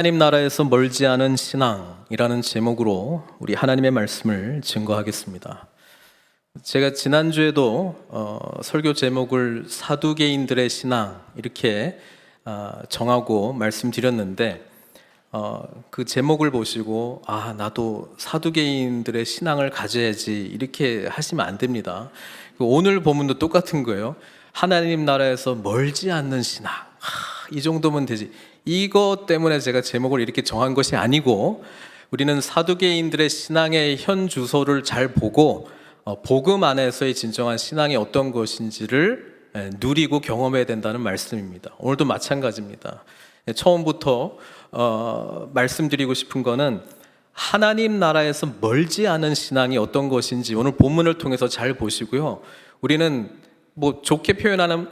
하나님 나라에서 멀지 않은 신앙이라는 제목으로 우리 하나님의 말씀을 증거하겠습니다. 제가 지난주에도 설교 제목을 사두개인들의 신앙 이렇게 정하고 말씀드렸는데 그 제목을 보시고 나도 사두개인들의 신앙을 가져야지 이렇게 하시면 안 됩니다. 오늘 본문도 똑같은 거예요. 하나님 나라에서 멀지 않는 신앙, 이 정도면 되지. 이것 때문에 제가 제목을 이렇게 정한 것이 아니고, 우리는 사두개인들의 신앙의 현 주소를 잘 보고 복음 안에서의 진정한 신앙이 어떤 것인지를 누리고 경험해야 된다는 말씀입니다. 오늘도 마찬가지입니다. 처음부터 말씀드리고 싶은 거는 하나님 나라에서 멀지 않은 신앙이 어떤 것인지 오늘 본문을 통해서 잘 보시고요. 우리는 좋게 표현하면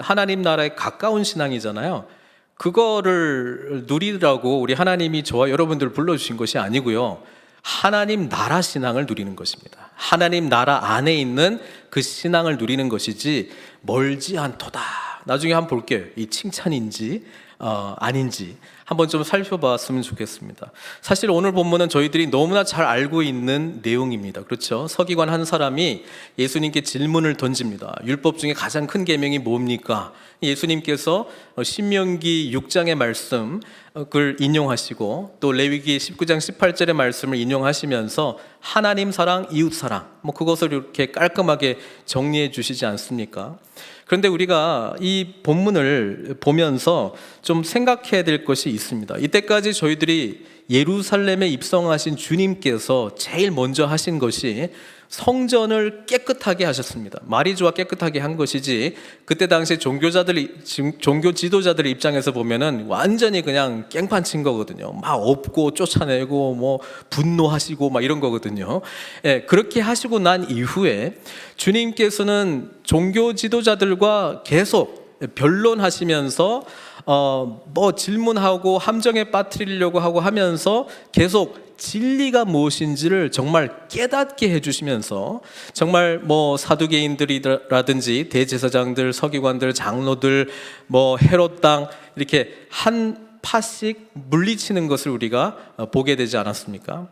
하나님 나라에 가까운 신앙이잖아요. 그거를 누리라고 우리 하나님이 저와 여러분들을 불러주신 것이 아니고요. 하나님 나라 신앙을 누리는 것입니다. 하나님 나라 안에 있는 그 신앙을 누리는 것이지 멀지 않도다. 나중에 한번 볼게요. 이 칭찬인지 아닌지 한번 좀 살펴봤으면 좋겠습니다. 사실 오늘 본문은 저희들이 너무나 잘 알고 있는 내용입니다. 그렇죠? 서기관 한 사람이 예수님께 질문을 던집니다. 율법 중에 가장 큰 계명이 뭡니까? 예수님께서 신명기 6장의 말씀을 인용하시고 또 레위기 19장 18절의 말씀을 인용하시면서 하나님 사랑, 이웃 사랑 그것을 이렇게 깔끔하게 정리해 주시지 않습니까? 그런데 우리가 이 본문을 보면서 좀 생각해야 될 것이 있습니다. 이때까지 저희들이 예루살렘에 입성하신 주님께서 제일 먼저 하신 것이 성전을 깨끗하게 하셨습니다. 말이 좋아 깨끗하게 한 것이지, 그때 당시 종교 지도자들의 입장에서 보면은 완전히 그냥 깽판 친 거거든요. 막 업고 쫓아내고 분노하시고 이런 거거든요. 그렇게 하시고 난 이후에 주님께서는 종교 지도자들과 계속 변론하시면서 질문하고 함정에 빠뜨리려고 하면서 계속 진리가 무엇인지를 정말 깨닫게 해주시면서 정말 사두개인들이라든지 대제사장들, 서기관들, 장로들, 헤롯 당 이렇게 한 파씩 물리치는 것을 우리가 보게 되지 않았습니까?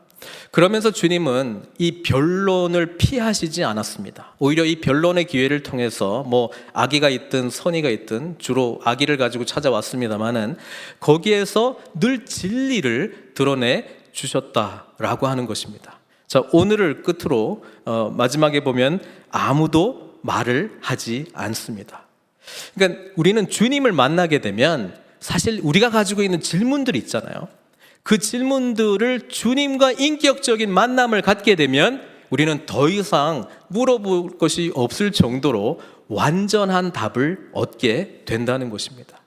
그러면서 주님은 이 변론을 피하시지 않았습니다. 오히려 이 변론의 기회를 통해서 악의가 있든 선의가 있든 주로 악의를 가지고 찾아왔습니다만은 거기에서 늘 진리를 드러내 주셨다라고 하는 것입니다. 자, 오늘을 끝으로 마지막에 보면 아무도 말을 하지 않습니다. 그러니까 우리는 주님을 만나게 되면 사실 우리가 가지고 있는 질문들이 있잖아요. 그 질문들을 주님과 인격적인 만남을 갖게 되면 우리는 더 이상 물어볼 것이 없을 정도로 완전한 답을 얻게 된다는 것입니다.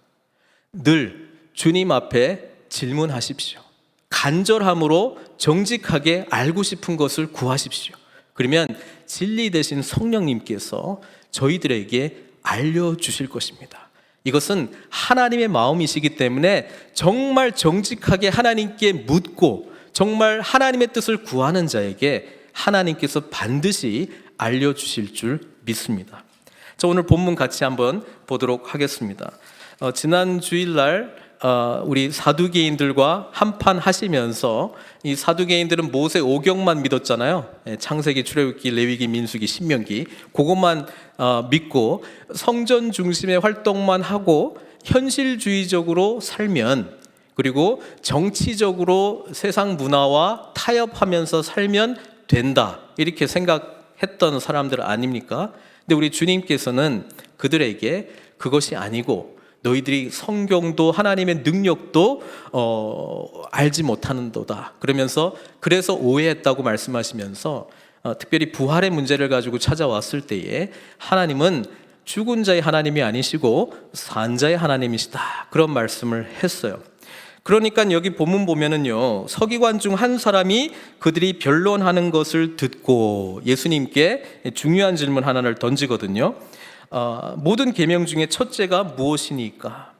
늘 주님 앞에 질문하십시오. 간절함으로 정직하게 알고 싶은 것을 구하십시오. 그러면 진리 되신 성령님께서 저희들에게 알려주실 것입니다. 이것은 하나님의 마음이시기 때문에 정말 정직하게 하나님께 묻고 정말 하나님의 뜻을 구하는 자에게 하나님께서 반드시 알려주실 줄 믿습니다. 자, 오늘 본문 같이 한번 보도록 하겠습니다. 지난 주일날 우리 사두개인들과 한판 하시면서 이 사두개인들은 모세 오경만 믿었잖아요. 창세기, 출애굽기, 레위기, 민수기, 신명기 그것만 믿고 성전 중심의 활동만 하고 현실주의적으로 살면, 그리고 정치적으로 세상 문화와 타협하면서 살면 된다 이렇게 생각했던 사람들 아닙니까? 근데 우리 주님께서는 그들에게 그것이 아니고 너희들이 성경도 하나님의 능력도 알지 못하는도다 그러면서 그래서 오해했다고 말씀하시면서 특별히 부활의 문제를 가지고 찾아왔을 때에 하나님은 죽은 자의 하나님이 아니시고 산 자의 하나님이시다 그런 말씀을 했어요. 그러니까 여기 본문 보면은요, 서기관 중 한 사람이 그들이 변론하는 것을 듣고 예수님께 중요한 질문 하나를 던지거든요. 모든 계명 중에 첫째가 무엇이니까?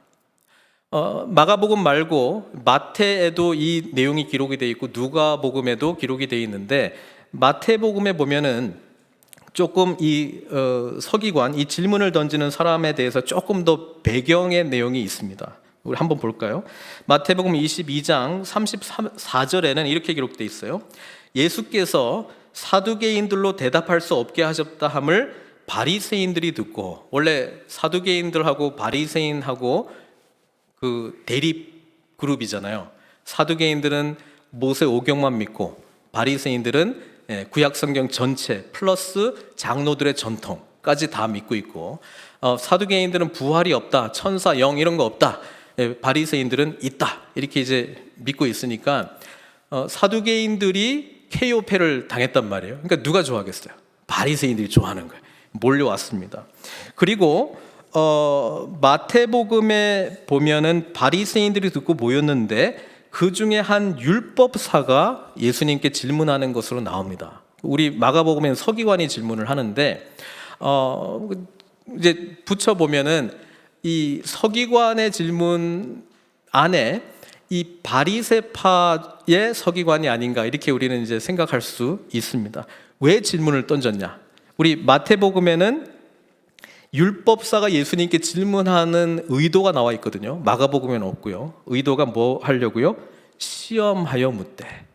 마가복음 말고 마태에도 이 내용이 기록이 되어 있고 누가복음에도 기록이 되어 있는데, 마태복음에 보면은 조금 이 서기관, 이 질문을 던지는 사람에 대해서 조금 더 배경의 내용이 있습니다. 우리 한번 볼까요? 마태복음 22장 34절에는 이렇게 기록되어 있어요. 예수께서 사두개인들로 대답할 수 없게 하셨다 함을 바리새인들이 듣고, 원래 사두개인들하고 바리새인하고 그 대립 그룹이잖아요. 사두개인들은 모세 오경만 믿고, 바리새인들은 구약 성경 전체 플러스 장로들의 전통까지 다 믿고 있고, 사두개인들은 부활이 없다, 천사, 영 이런 거 없다, 바리새인들은 있다, 이렇게 이제 믿고 있으니까 사두개인들이 KO패를 당했단 말이에요. 그러니까 누가 좋아하겠어요? 바리새인들이 좋아하는 거예요. 몰려왔습니다. 그리고 마태복음에 보면은 바리새인들이 듣고 모였는데 그 중에 한 율법사가 예수님께 질문하는 것으로 나옵니다. 우리 마가복음에는 서기관이 질문을 하는데 이제 붙여 보면은 이 서기관의 질문 안에 이 바리새파의 서기관이 아닌가, 이렇게 우리는 이제 생각할 수 있습니다. 왜 질문을 던졌냐? 우리 마태복음에는 율법사가 예수님께 질문하는 의도가 나와 있거든요. 마가복음에는 없고요. 의도가 뭐 하려고요? 시험하여 묻되.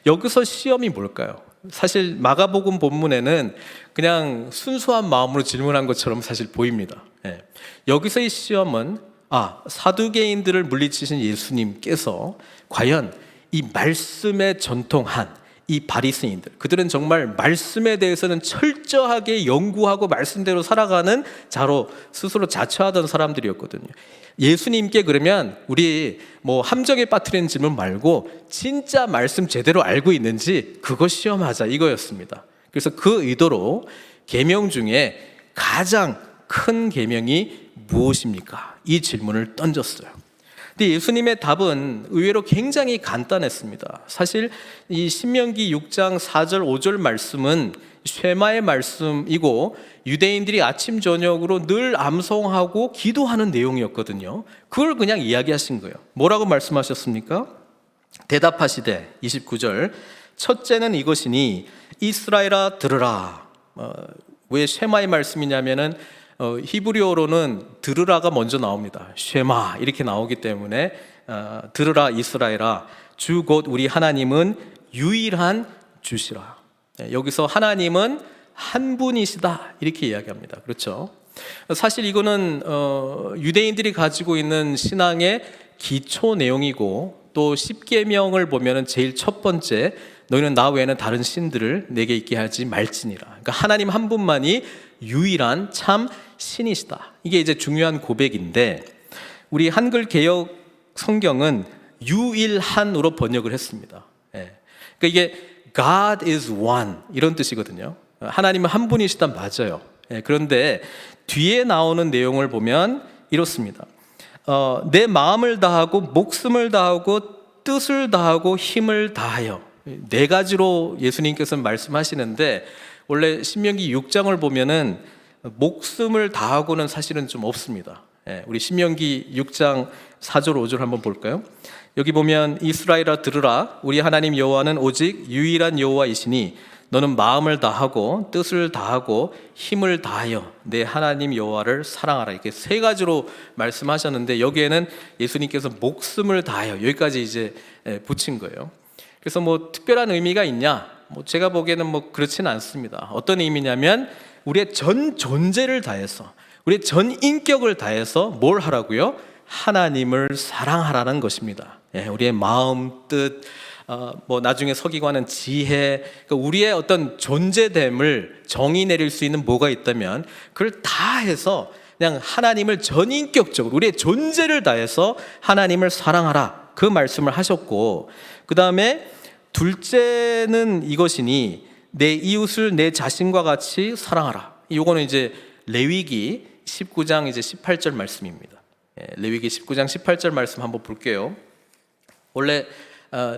여기서 시험이 뭘까요? 사실 마가복음 본문에는 그냥 순수한 마음으로 질문한 것처럼 사실 보입니다. 여기서의 시험은 사두개인들을 물리치신 예수님께서 과연 이 말씀에 전통한 이 바리새인들, 그들은 정말 말씀에 대해서는 철저하게 연구하고 말씀대로 살아가는 자로 스스로 자처하던 사람들이었거든요. 예수님께 그러면 우리 뭐 함정에 빠뜨리는 질문 말고 진짜 말씀 제대로 알고 있는지 그거 시험하자, 이거였습니다. 그래서 그 의도로 계명 중에 가장 큰 계명이 무엇입니까? 이 질문을 던졌어요. 근데 예수님의 답은 의외로 굉장히 간단했습니다. 사실 이 신명기 6장 4절 5절 말씀은 쉐마의 말씀이고 유대인들이 아침 저녁으로 늘 암송하고 기도하는 내용이었거든요. 그걸 그냥 이야기하신 거예요. 뭐라고 말씀하셨습니까? 대답하시되 29절 첫째는 이것이니 이스라엘아 들으라. 왜 쉐마의 말씀이냐면은 히브리어로는 들으라가 먼저 나옵니다. 쉐마 이렇게 나오기 때문에 들으라 이스라엘아, 주 곧 우리 하나님은 유일한 주시라. 여기서 하나님은 한 분이시다, 이렇게 이야기합니다. 그렇죠? 사실 이거는 유대인들이 가지고 있는 신앙의 기초 내용이고, 또 십계명을 보면은 제일 첫 번째, 너희는 나 외에는 다른 신들을 내게 있게 하지 말지니라. 그러니까 하나님 한 분만이 유일한 참 신이시다. 이게 이제 중요한 고백인데, 우리 한글 개역 성경은 유일한으로 번역을 했습니다. 그러니까 이게 God is one 이런 뜻이거든요. 하나님은 한 분이시다, 맞아요. 그런데 뒤에 나오는 내용을 보면 이렇습니다. 내 마음을 다하고 목숨을 다하고 뜻을 다하고 힘을 다하여, 네 가지로 예수님께서는 말씀하시는데, 원래 신명기 6장을 보면은 목숨을 다하고는 사실은 좀 없습니다. 우리 신명기 6장 4절 5절 한번 볼까요? 여기 보면 이스라엘아 들으라, 우리 하나님 여호와는 오직 유일한 여호와이시니 너는 마음을 다하고 뜻을 다하고 힘을 다하여 내 하나님 여호와를 사랑하라. 이렇게 세 가지로 말씀하셨는데, 여기에는 예수님께서 목숨을 다하여 여기까지 이제 붙인 거예요. 그래서 뭐 특별한 의미가 있냐? 뭐 제가 보기에는 뭐 그렇지는 않습니다. 어떤 의미냐면 우리의 전 존재를 다해서, 우리의 전 인격을 다해서 뭘 하라고요? 하나님을 사랑하라는 것입니다. 우리의 마음, 뜻, 뭐 나중에 서기관은 지혜, 그러니까 우리의 어떤 존재됨을 정의 내릴 수 있는 뭐가 있다면 그걸 다 해서 그냥 하나님을 전인격적으로 우리의 존재를 다해서 하나님을 사랑하라, 그 말씀을 하셨고, 그 다음에 둘째는 이것이니 내 이웃을 내 자신과 같이 사랑하라. 이거는 이제 레위기 19장 이제 18절 말씀입니다. 레위기 19장 18절 말씀 한번 볼게요. 원래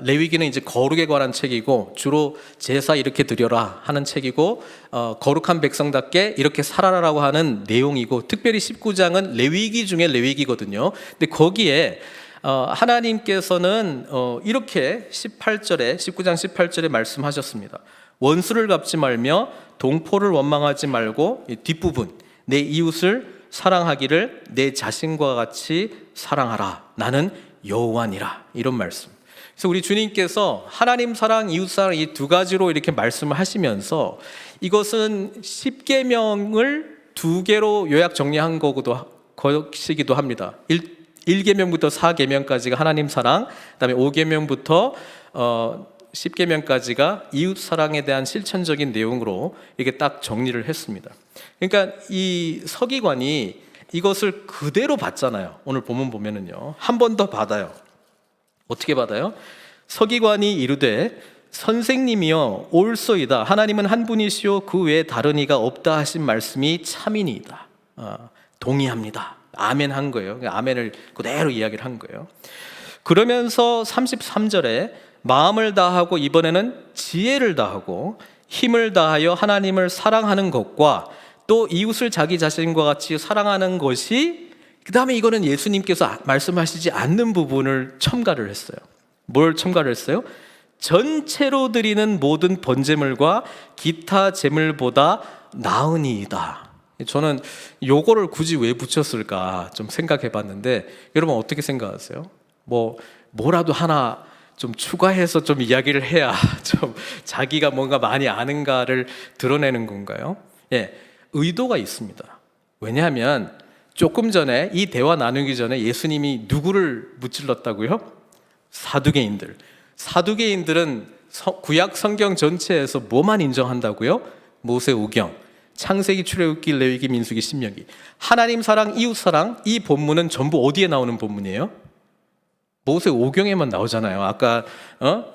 레위기는 이제 거룩에 관한 책이고 주로 제사 이렇게 드려라 하는 책이고, 거룩한 백성답게 이렇게 살아라라고 하는 내용이고, 특별히 19장은 레위기 중에 레위기거든요. 근데 거기에 하나님께서는 이렇게 18절에 19장 18절에 말씀하셨습니다. 원수를 갚지 말며 동포를 원망하지 말고, 이 뒷부분 내 이웃을 사랑하기를 내 자신과 같이 사랑하라. 나는 여호와니라. 이런 말씀. 그래서 우리 주님께서 하나님 사랑, 이웃 사랑 이 두 가지로 이렇게 말씀을 하시면서 이것은 10계명을 두 개로 요약 정리한 것이기도 합니다. 1계명부터 4계명까지가 하나님 사랑, 그다음에 5계명부터 10계명까지가 이웃 사랑에 대한 실천적인 내용으로 이렇게 딱 정리를 했습니다. 그러니까 이 서기관이 이것을 그대로 받잖아요. 오늘 본문 보면은요. 한 번 더 받아요. 어떻게 받아요? 서기관이 이르되 선생님이여 옳소이다. 하나님은 한 분이시요 그 외에 다른 이가 없다 하신 말씀이 참이니이다. 동의합니다. 아멘 한 거예요. 아멘을 그대로 이야기를 한 거예요. 그러면서 33절에 마음을 다하고 이번에는 지혜를 다하고 힘을 다하여 하나님을 사랑하는 것과 또 이웃을 자기 자신과 같이 사랑하는 것이, 그 다음에 이거는 예수님께서 말씀하시지 않는 부분을 첨가를 했어요. 뭘 첨가를 했어요? 전체로 드리는 모든 번제물과 기타 제물보다 나으니이다. 저는 요거를 굳이 왜 붙였을까 좀 생각해 봤는데, 여러분 어떻게 생각하세요? 뭐라도 하나 좀 추가해서 좀 이야기를 해야 좀 자기가 뭔가 많이 아는가를 드러내는 건가요? 예, 의도가 있습니다. 왜냐하면 조금 전에 이 대화 나누기 전에 예수님이 누구를 무찔렀다고요? 사두개인들. 사두개인들은 구약 성경 전체에서 뭐만 인정한다고요? 모세오경, 창세기, 출애굽기, 레위기, 민수기, 신명기. 하나님 사랑, 이웃 사랑, 이 본문은 전부 어디에 나오는 본문이에요? 모세오경에만 나오잖아요. 아까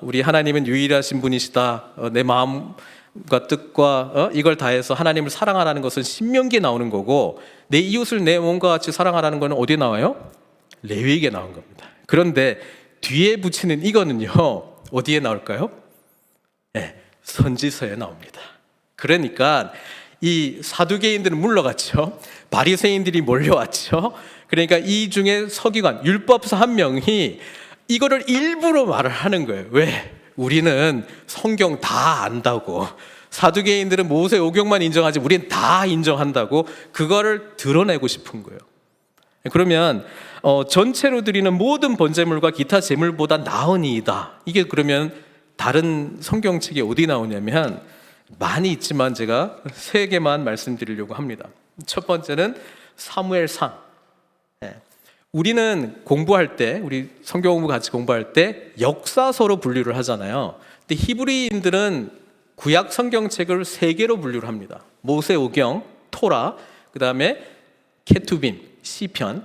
우리 하나님은 유일하신 분이시다. 내 마음과 뜻과 이걸 다해서 하나님을 사랑하라는 것은 신명기에 나오는 거고, 내 이웃을 내 몸과 같이 사랑하라는 것은 어디에 나와요? 레위기에 나온 겁니다. 그런데 뒤에 붙이는 이거는요, 어디에 나올까요? 네, 선지서에 나옵니다. 그러니까 이 사두개인들은 물러갔죠. 바리새인들이 몰려왔죠. 그러니까 이 중에 서기관, 율법사 한 명이 이거를 일부러 말을 하는 거예요. 왜? 우리는 성경 다 안다고. 사두개인들은 모세오경만 인정하지 우리는 다 인정한다고. 그거를 드러내고 싶은 거예요. 그러면 전체로 드리는 모든 번제물과 기타 제물보다 나으니이다. 이게 그러면 다른 성경책이 어디 나오냐면, 많이 있지만 제가 3개만 말씀드리려고 합니다. 첫 번째는 사무엘상. 우리는 공부할 때, 우리 성경 공부 같이 공부할 때 역사서로 분류를 하잖아요. 근데 히브리인들은 구약 성경책을 3개로 분류를 합니다. 모세오경, 토라, 그 다음에 케투빔, 시편,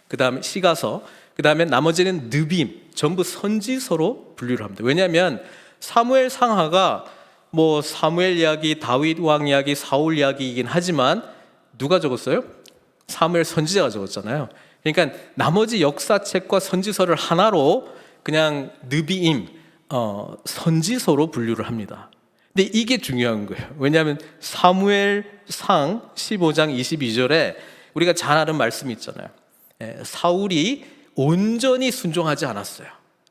그 다음에 시가서, 그 다음에 나머지는 느빔, 전부 선지서로 분류를 합니다. 왜냐하면 사무엘 상하가 사무엘 이야기, 다윗 왕 이야기, 사울 이야기이긴 하지만 누가 적었어요? 사무엘 선지자가 적었잖아요. 그러니까 나머지 역사책과 선지서를 하나로 그냥 느비임, 선지서로 분류를 합니다. 근데 이게 중요한 거예요. 왜냐하면 사무엘상 15장 22절에 우리가 잘 아는 말씀이 있잖아요. 사울이 온전히 순종하지 않았어요.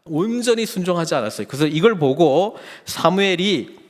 온전히 순종하지 않았어요. 그래서 이걸 보고 사무엘이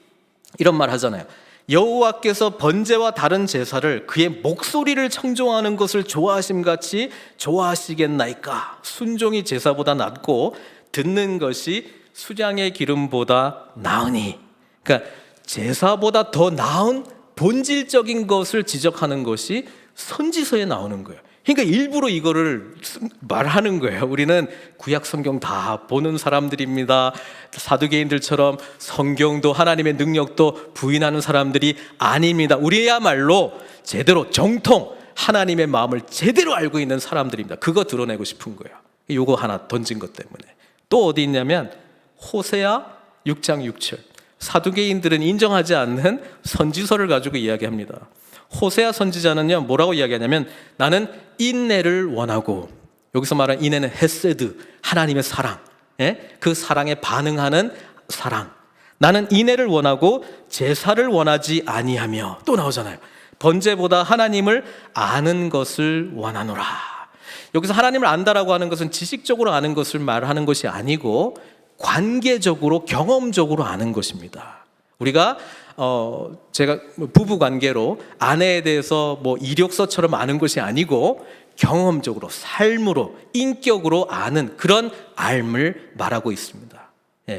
이런 말 하잖아요. 여호와께서 번제와 다른 제사를 그의 목소리를 청종하는 것을 좋아하심같이 좋아하시겠나이까. 순종이 제사보다 낫고 듣는 것이 수장의 기름보다 나으니. 그러니까 제사보다 더 나은 본질적인 것을 지적하는 것이 선지서에 나오는 거예요. 그러니까 일부러 이거를 말하는 거예요. 우리는 구약 성경 다 보는 사람들입니다. 사두개인들처럼 성경도 하나님의 능력도 부인하는 사람들이 아닙니다. 우리야말로 제대로 정통 하나님의 마음을 제대로 알고 있는 사람들입니다. 그거 드러내고 싶은 거예요. 요거 하나 던진 것 때문에. 또 어디 있냐면 호세아 6장 6절. 사두개인들은 인정하지 않는 선지서를 가지고 이야기합니다. 호세아 선지자는요, 뭐라고 이야기하냐면, 나는 인내를 원하고, 여기서 말하는 인내는 헤세드, 하나님의 사랑, 그 사랑에 반응하는 사랑. 나는 인내를 원하고 제사를 원하지 아니하며, 또 나오잖아요. 번제보다 하나님을 아는 것을 원하노라. 여기서 하나님을 안다라고 하는 것은 지식적으로 아는 것을 말하는 것이 아니고 관계적으로, 경험적으로 아는 것입니다. 우리가 제가 부부 관계로 아내에 대해서 이력서처럼 아는 것이 아니고 경험적으로, 삶으로, 인격으로 아는 그런 알을 말하고 있습니다.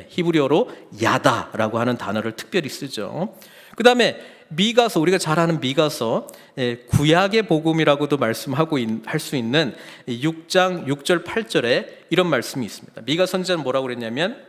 히브리어로 야다라고 하는 단어를 특별히 쓰죠. 그 다음에 미가서, 우리가 잘 아는 미가서, 구약의 복음이라고도 말씀하고 할 수 있는 6장 6절 8절에 이런 말씀이 있습니다. 미가 선지자는 뭐라고 그랬냐면,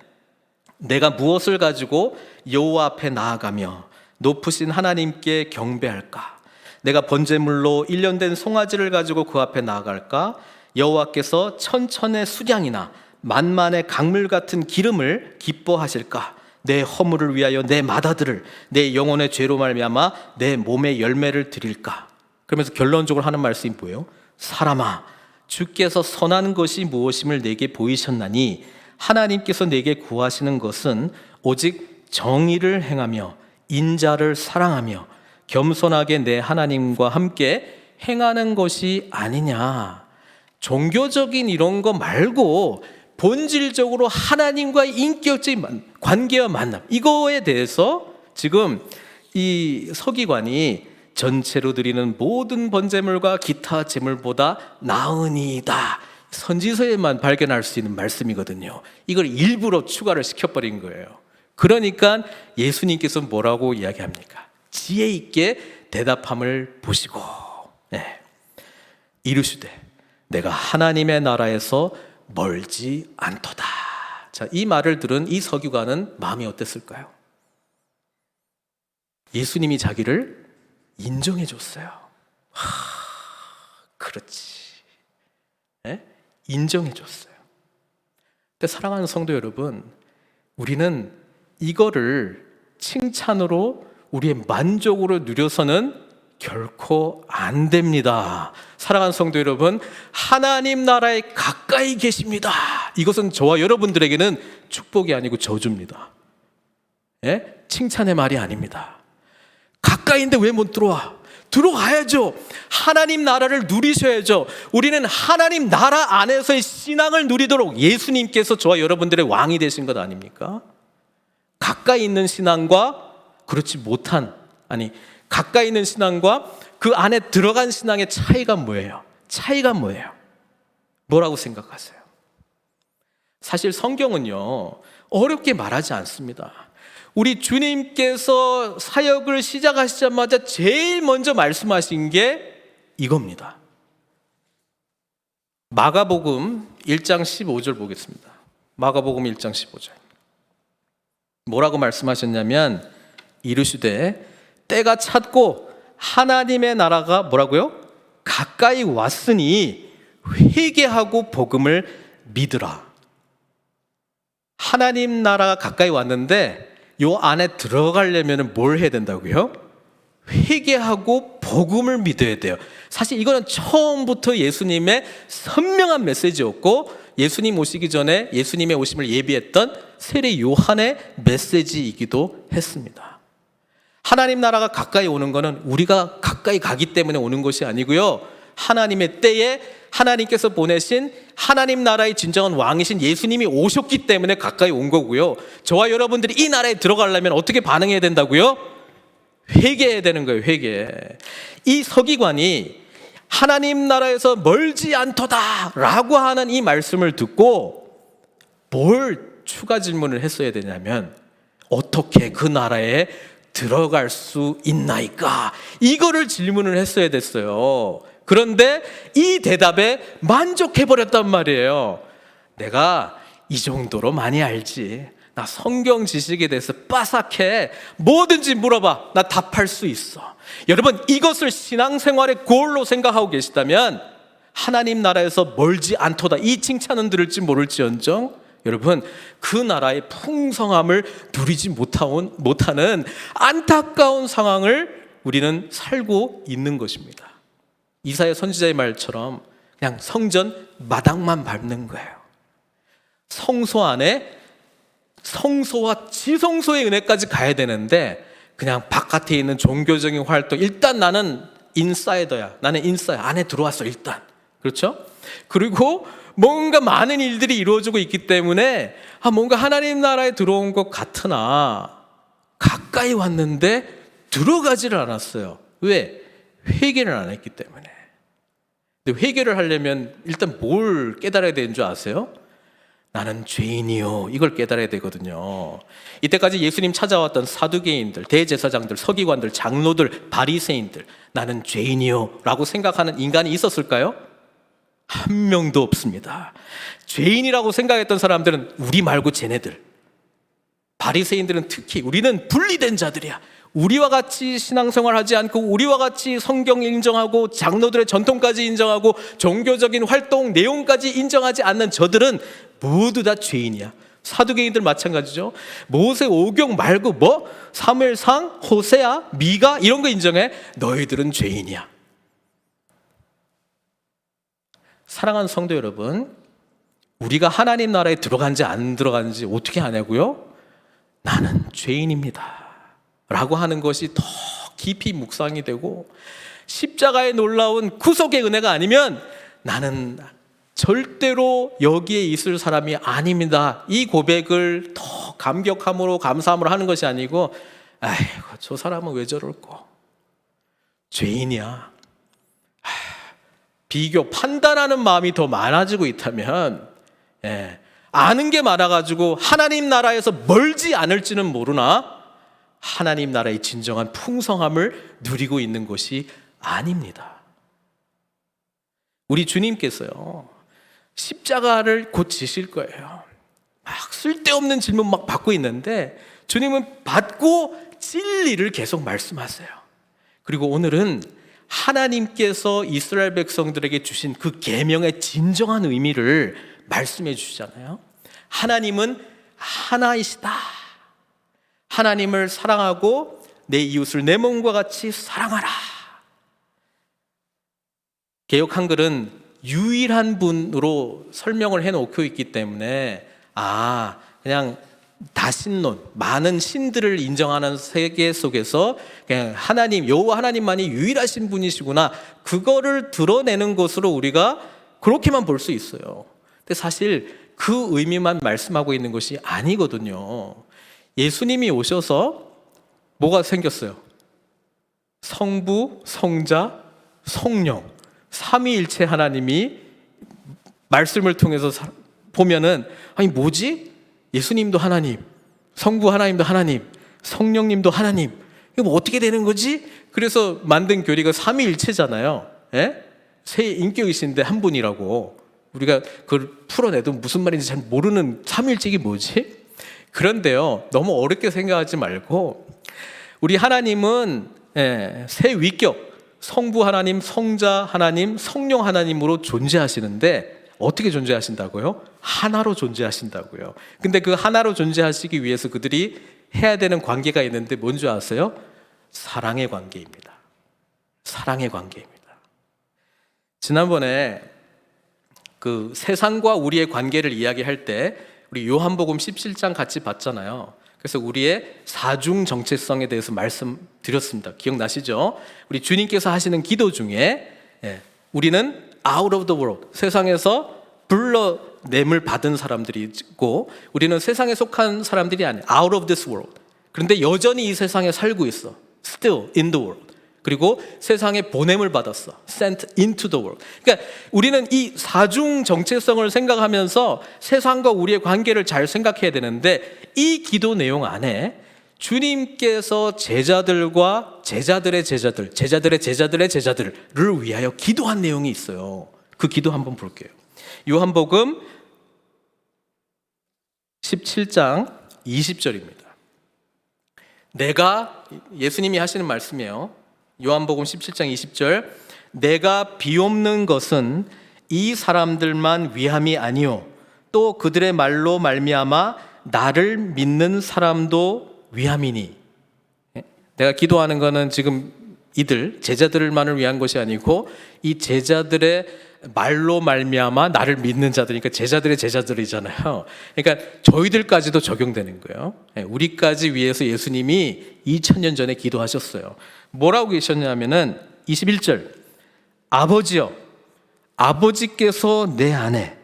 내가 무엇을 가지고 여호와 앞에 나아가며 높으신 하나님께 경배할까? 내가 번제물로 1년 된 송아지를 가지고 그 앞에 나아갈까? 여호와께서 천천의 수량이나 만만의 강물 같은 기름을 기뻐하실까? 내 허물을 위하여 내 맏아들을 내 영혼의 죄로 말미암아 내 몸의 열매를 드릴까? 그러면서 결론적으로 하는 말씀이 뭐예요? 사람아, 주께서 선한 것이 무엇임을 내게 보이셨나니 하나님께서 내게 구하시는 것은 오직 정의를 행하며 인자를 사랑하며 겸손하게 내 하나님과 함께 행하는 것이 아니냐. 종교적인 이런 거 말고 본질적으로 하나님과의 인격적인 관계와 만남, 이거에 대해서 지금 이 서기관이 전체로 드리는 모든 번제물과 기타 제물보다 나으니이다, 선지서에만 발견할 수 있는 말씀이거든요. 이걸 일부러 추가를 시켜버린 거예요. 그러니까 예수님께서 뭐라고 이야기합니까? 지혜 있게 대답함을 보시고 이르시되 내가 하나님의 나라에서 멀지 않도다. 자, 이 말을 들은 이 서기관은 마음이 어땠을까요? 예수님이 자기를 인정해 줬어요. 그렇지. 인정해 줬어요. 근데 사랑하는 성도 여러분, 우리는 이거를 칭찬으로 우리의 만족으로 누려서는 결코 안 됩니다. 사랑하는 성도 여러분, 하나님 나라에 가까이 계십니다. 이것은 저와 여러분들에게는 축복이 아니고 저주입니다. 칭찬의 말이 아닙니다. 가까이인데 왜 못 들어와? 들어가야죠. 하나님 나라를 누리셔야죠. 우리는 하나님 나라 안에서의 신앙을 누리도록 예수님께서 저와 여러분들의 왕이 되신 것 아닙니까? 가까이 있는 신앙과 그렇지 못한, 가까이 있는 신앙과 그 안에 들어간 신앙의 차이가 뭐예요? 차이가 뭐예요? 뭐라고 생각하세요? 사실 성경은요, 어렵게 말하지 않습니다. 우리 주님께서 사역을 시작하시자마자 제일 먼저 말씀하신 게 이겁니다. 마가복음 1장 15절 보겠습니다. 마가복음 1장 15절. 뭐라고 말씀하셨냐면, 이르시되 때가 찼고 하나님의 나라가 뭐라고요? 가까이 왔으니 회개하고 복음을 믿으라. 하나님 나라가 가까이 왔는데 요 안에 들어가려면 뭘 해야 된다고요? 회개하고 복음을 믿어야 돼요. 사실 이거는 처음부터 예수님의 선명한 메시지였고, 예수님 오시기 전에 예수님의 오심을 예비했던 세례 요한의 메시지이기도 했습니다. 하나님 나라가 가까이 오는 것은 우리가 가까이 가기 때문에 오는 것이 아니고요, 하나님의 때에 하나님께서 보내신 하나님 나라의 진정한 왕이신 예수님이 오셨기 때문에 가까이 온 거고요. 저와 여러분들이 이 나라에 들어가려면 어떻게 반응해야 된다고요? 회개해야 되는 거예요. 회개. 이 서기관이 하나님 나라에서 멀지 않도다 라고 하는 이 말씀을 듣고 뭘 추가 질문을 했어야 되냐면, 어떻게 그 나라에 들어갈 수 있나이까? 이거를 질문을 했어야 됐어요. 그런데 이 대답에 만족해버렸단 말이에요. 내가 이 정도로 많이 알지, 나 성경 지식에 대해서 빠삭해, 뭐든지 물어봐, 나 답할 수 있어. 여러분, 이것을 신앙생활의 골로 생각하고 계시다면 하나님 나라에서 멀지 않도다 이 칭찬은 들을지 모를지언정, 여러분, 그 나라의 풍성함을 누리지 못하는 안타까운 상황을 우리는 살고 있는 것입니다. 이사야 선지자의 말처럼 그냥 성전 마당만 밟는 거예요. 성소 안에 성소와 지성소의 은혜까지 가야 되는데 그냥 바깥에 있는 종교적인 활동, 일단 나는 인사이더야, 나는 인사야, 안에 들어왔어 일단. 그렇죠? 그리고 뭔가 많은 일들이 이루어지고 있기 때문에 뭔가 하나님 나라에 들어온 것 같으나 가까이 왔는데 들어가지를 않았어요. 왜? 회개를 안 했기 때문에. 근데 회개를 하려면 일단 뭘 깨달아야 되는 줄 아세요? 나는 죄인이요. 이걸 깨달아야 되거든요. 이때까지 예수님 찾아왔던 사두개인들, 대제사장들, 서기관들, 장로들, 바리새인들, 나는 죄인이요 라고 생각하는 인간이 있었을까요? 한 명도 없습니다. 죄인이라고 생각했던 사람들은 우리 말고 쟤네들, 바리새인들은 특히 우리는 분리된 자들이야. 우리와 같이 신앙생활하지 않고 우리와 같이 성경 인정하고 장로들의 전통까지 인정하고 종교적인 활동 내용까지 인정하지 않는 저들은 모두 다 죄인이야. 사두개인들 마찬가지죠. 모세 오경 말고 뭐 사무엘상, 호세아, 미가 이런 거 인정해? 너희들은 죄인이야. 사랑하는 성도 여러분, 우리가 하나님 나라에 들어간지 안 들어간지 어떻게 아냐고요? 나는 죄인입니다 라고 하는 것이 더 깊이 묵상이 되고, 십자가의 놀라운 구속의 은혜가 아니면 나는 절대로 여기에 있을 사람이 아닙니다, 이 고백을 더 감격함으로 감사함으로 하는 것이 아니고, 아이고 저 사람은 왜 저럴까, 죄인이야, 비교 판단하는 마음이 더 많아지고 있다면, 아는 게 많아가지고 하나님 나라에서 멀지 않을지는 모르나 하나님 나라의 진정한 풍성함을 누리고 있는 것이 아닙니다. 우리 주님께서요, 십자가를 곧 지실 거예요. 막 쓸데없는 질문 막 받고 있는데 주님은 받고 진리를 계속 말씀하세요. 그리고 오늘은 하나님께서 이스라엘 백성들에게 주신 그 계명의 진정한 의미를 말씀해 주시잖아요. 하나님은 하나이시다. 하나님을 사랑하고 내 이웃을 내 몸과 같이 사랑하라. 개역 한글은 유일한 분으로 설명을 해놓고 있기 때문에 그냥 다신론, 많은 신들을 인정하는 세계 속에서 그냥 하나님, 여호와 하나님만이 유일하신 분이시구나, 그거를 드러내는 것으로 우리가 그렇게만 볼 수 있어요. 근데 사실 그 의미만 말씀하고 있는 것이 아니거든요. 예수님이 오셔서 뭐가 생겼어요? 성부, 성자, 성령, 삼위일체 하나님이 말씀을 통해서 보면은, 아니 뭐지? 예수님도 하나님, 성부 하나님도 하나님, 성령님도 하나님, 이거 뭐 어떻게 되는 거지? 그래서 만든 교리가 삼위일체잖아요. 세 인격이신데 한 분이라고. 우리가 그걸 풀어내도 무슨 말인지 잘 모르는 삼위일체가 뭐지? 그런데요, 너무 어렵게 생각하지 말고, 우리 하나님은 세 위격, 성부 하나님, 성자 하나님, 성령 하나님으로 존재하시는데, 어떻게 존재하신다고요? 하나로 존재하신다고요. 근데 그 하나로 존재하시기 위해서 그들이 해야 되는 관계가 있는데 뭔지 아세요? 사랑의 관계입니다. 사랑의 관계입니다. 지난번에 그 세상과 우리의 관계를 이야기할 때 우리 요한복음 17장 같이 봤잖아요. 그래서 우리의 사중 정체성에 대해서 말씀드렸습니다. 기억나시죠? 우리 주님께서 하시는 기도 중에 우리는 out of the world, 세상에서 불러냄을 받은 사람들이 있고, 우리는 세상에 속한 사람들이 아니야, out of this world. 그런데 여전히 이 세상에 살고 있어, still in the world. 그리고 세상에 보냄을 받았어, sent into the world. 그러니까 우리는 이 사중 정체성을 생각하면서 세상과 우리의 관계를 잘 생각해야 되는데, 이 기도 내용 안에 주님께서 제자들과 제자들의 제자들, 제자들의 제자들의 제자들을 위하여 기도한 내용이 있어요. 그 기도 한번 볼게요. 요한복음 17장 20절입니다. 내가, 예수님이 하시는 말씀이에요. 요한복음 17장 20절, 내가 비옵는 것은 이 사람들만 위함이 아니요 또 그들의 말로 말미암아 나를 믿는 사람도 위함이니. 내가 기도하는 것은 지금 이들 제자들만을 위한 것이 아니고 이 제자들의 말로 말미암아 나를 믿는 자들이니까 제자들의 제자들이잖아요. 그러니까 저희들까지도 적용되는 거예요. 우리까지 위해서 예수님이 2000년 전에 기도하셨어요. 뭐라고 계셨냐면은 21절, 아버지여, 아버지께서 내 안에,